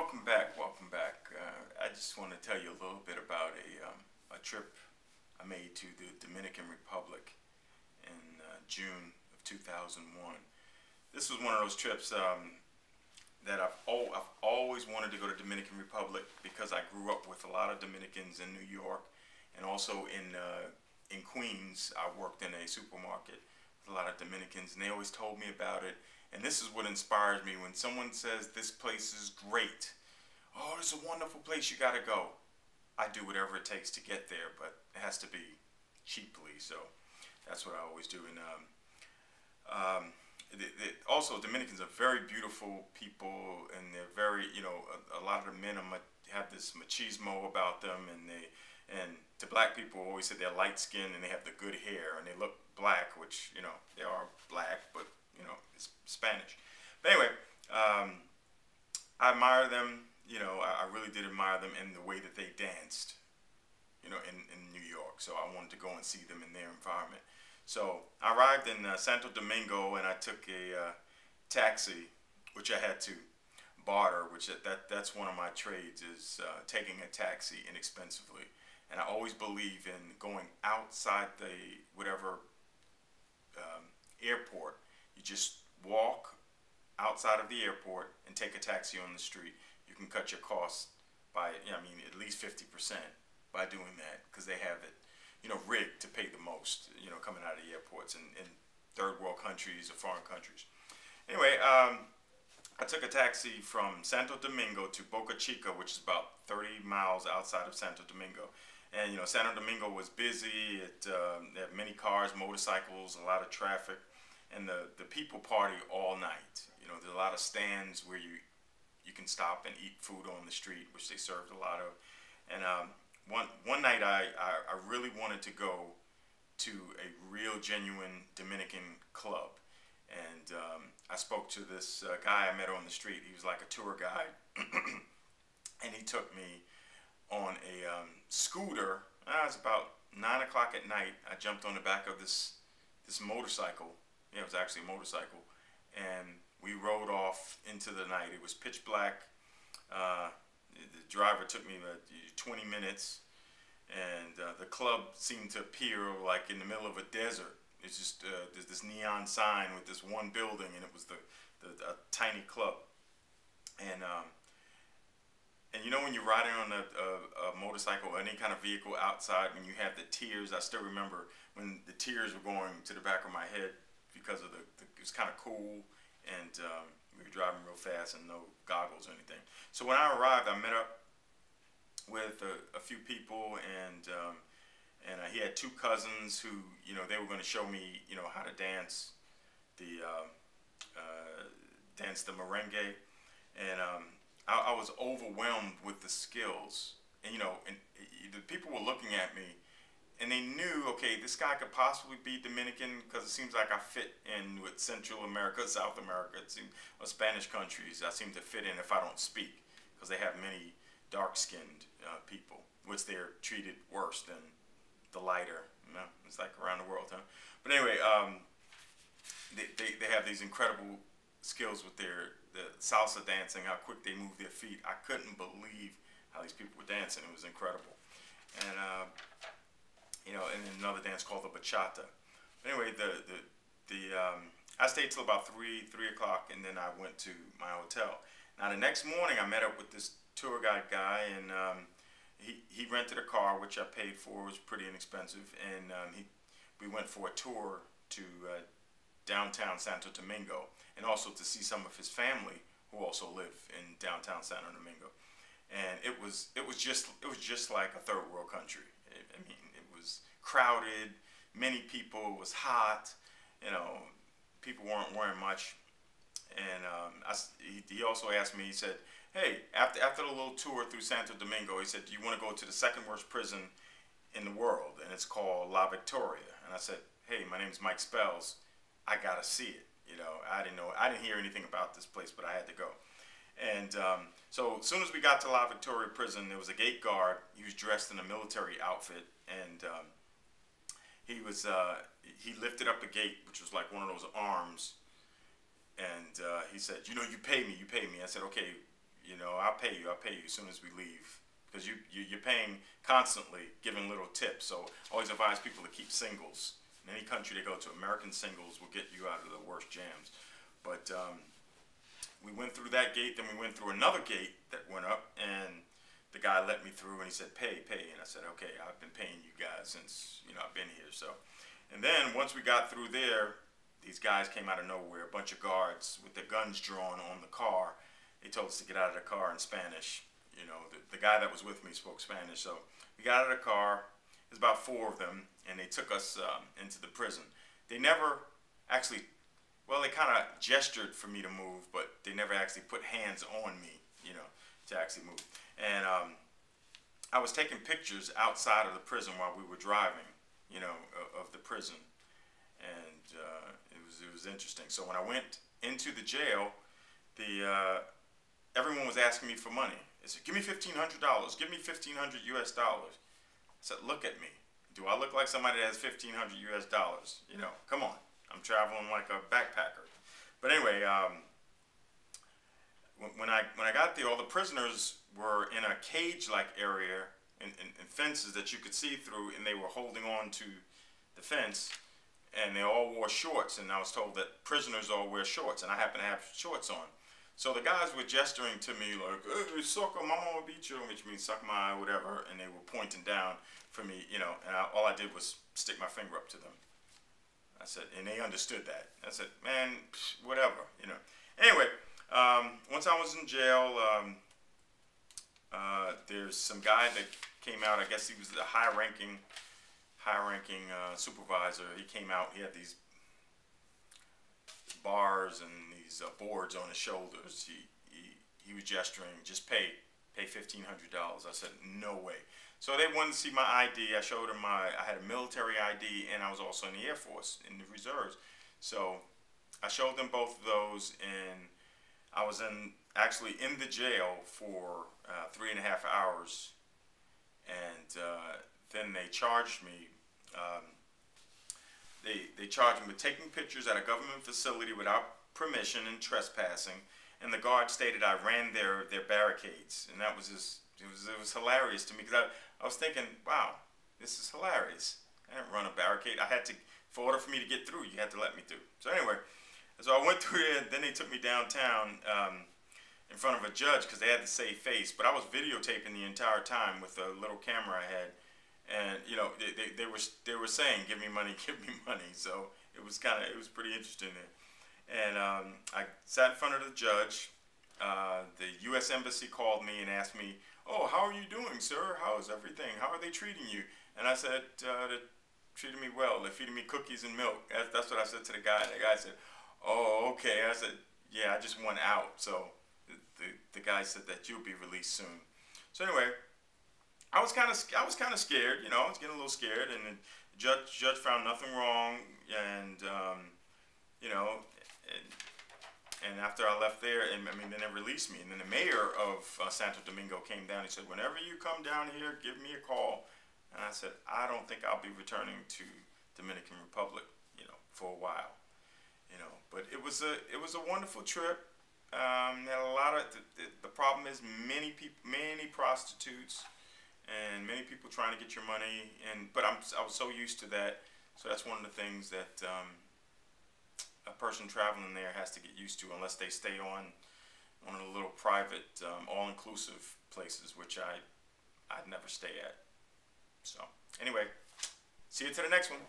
welcome back. Welcome back. I just want to tell you a little bit about a trip I made to the Dominican Republic in June of 2001. This was one of those trips that I've always wanted to go to Dominican Republic because I grew up with a lot of Dominicans in New York, and also in Queens. I worked in a supermarket with a lot of Dominicans, and they always told me about it. And this is what inspires me when someone says this place is great. Oh, it's a wonderful place, you gotta go. I do whatever it takes to get there, but it has to be cheaply, so that's what I always do. And also, Dominicans are very beautiful people, and they're very, a lot of the men have this machismo about them, and to black people always say they're light skinned and they have the good hair and they look black, which, they are black, but it's Spanish. But anyway, I admire them. I really did admire them in the way that they danced, in New York. So I wanted to go and see them in their environment. So I arrived in Santo Domingo, and I took a taxi, which I had to barter, which that's one of my trades, is taking a taxi inexpensively. And I always believe in going outside the whatever airport. You just walk outside of the airport and take a taxi on the street. You can cut your costs by, at least 50% by doing that, because they have it, rigged to pay the most, coming out of the airports in third world countries or foreign countries. Anyway, I took a taxi from Santo Domingo to Boca Chica, which is about 30 miles outside of Santo Domingo. And, Santo Domingo was busy. They had many cars, motorcycles, a lot of traffic. And the people party all night. There's a lot of stands where you can stop and eat food on the street, which they served a lot of. And one night I really wanted to go to a real genuine Dominican club. And I spoke to this guy I met on the street. He was like a tour guide. And he took me on a scooter. It was about 9 o'clock at night. I jumped on the back of this motorcycle. Yeah, it was actually a motorcycle. And we rode off into the night. It was pitch black. The driver took me 20 minutes. And the club seemed to appear like in the middle of a desert. It's just there's this neon sign with this one building, and it was a tiny club. And when you're riding on a motorcycle or any kind of vehicle outside, when you have the tears, I still remember when the tears were going to the back of my head because of it was kind of cool, and we were driving real fast and no goggles or anything. So when I arrived, I met up with a few people, and he had two cousins who, they were going to show me, how to dance the merengue, and I was overwhelmed with the skills, and the people were looking at me, and they knew, okay, this guy could possibly be Dominican, because it seems like I fit in with Central America, South America, or Spanish countries. I seem to fit in if I don't speak, because they have many dark-skinned people, which they're treated worse than the lighter. It's like around the world, huh? But anyway, they have these incredible skills with the salsa dancing, how quick they move their feet. I couldn't believe how these people were dancing. It was incredible. And and another dance called the bachata. But anyway, I stayed till about 3 o'clock, and then I went to my hotel. Now the next morning, I met up with this tour guide guy, and he rented a car, which I paid for. It was pretty inexpensive, and we went for a tour to downtown Santo Domingo, and also to see some of his family who also live in downtown Santo Domingo. And it was just like a third world country. It was crowded, many people, it was hot, people weren't wearing much. And he also asked me, he said, hey, after the little tour through Santo Domingo, he said, do you want to go to the second worst prison in the world? And it's called La Victoria. And I said, hey, my name's Mike Spells. I got to see it. I didn't hear anything about this place, but I had to go. And so as soon as we got to La Victoria prison, there was a gate guard. He was dressed in a military outfit, and he lifted up a gate, which was like one of those arms, and he said, you pay me. I said, okay, you know, I'll pay you as soon as we leave. Because you're paying constantly, giving little tips. So always advise people to keep singles. In any country they go to, American singles will get you out of the worst jams. But we went through that gate, then we went through another gate that went up, and the guy let me through, and he said, pay. And I said, okay, I've been paying you guys since, you know, I've been here. So, and then once we got through there, these guys came out of nowhere, a bunch of guards with their guns drawn on the car. They told us to get out of the car in Spanish. You know, the guy that was with me spoke Spanish, so we got out of the car. There's about 4 of them, and they took us into the prison. They never actually, well, they kind of gestured for me to move, but they never actually put hands on me, you know, to actually move. And I was taking pictures outside of the prison while we were driving, you know, of the prison, and it was interesting. So when I went into the jail, everyone was asking me for money. They said, give me $1,500, give me $1,500 US dollars. I said, look at me. Do I look like somebody that has $1,500 US dollars? You know, come on. I'm traveling like a backpacker. But anyway, when I got there, all the prisoners were in a cage-like area and fences that you could see through, and they were holding on to the fence, and they all wore shorts, and I was told that prisoners all wear shorts, and I happen to have shorts on. So the guys were gesturing to me like, hey, sucker, mama will beat you, which means suck my whatever, and they were pointing down for me, you know, and all I did was stick my finger up to them. I said, and they understood that. I said, man, whatever, you know. Anyway, once I was in jail, there's some guy that came out. I guess he was the high-ranking supervisor. He came out. He had these bars and these boards on his shoulders. He was gesturing, just pay $1,500. I said, no way. So they wanted to see my ID. I showed them I had a military ID, and I was also in the Air Force, in the reserves. So I showed them both of those, and I was actually in the jail for 3.5 hours, and then they charged me. They charged me with taking pictures at a government facility without permission and trespassing, and the guard stated I ran their barricades, and that was just, it was hilarious to me, because I was thinking, wow, this is hilarious. I didn't run a barricade. I had to, for order for me to get through, you had to let me through. So anyway, so I went through there, and then they took me downtown in front of a judge, because they had to save face, but I was videotaping the entire time with a little camera I had. And you know, they were saying, give me money, give me money. So it was pretty interesting there. And I sat in front of the judge. The U.S. Embassy called me and asked me, oh, how are you doing, sir? How is everything? How are they treating you? And I said, they treated me well. They're feeding me cookies and milk. That's what I said to the guy. And the guy said, oh, okay. I said, yeah, I just want out. So the guy said that you'll be released soon. So anyway, I was kind of scared, you know. I was getting a little scared, and the judge found nothing wrong, and you know, and after I left there, and I mean, then they released me, and then the mayor of Santo Domingo came down. He said, whenever you come down here, give me a call. And I said, I don't think I'll be returning to Dominican Republic, you know, for a while, you know. But it was a wonderful trip. Had a lot of the problem is many prostitutes. And many people trying to get your money, but I was so used to that. So that's one of the things that a person traveling there has to get used to, unless they stay on one of the little private, all-inclusive places, which I'd never stay at. So anyway, see you to the next one.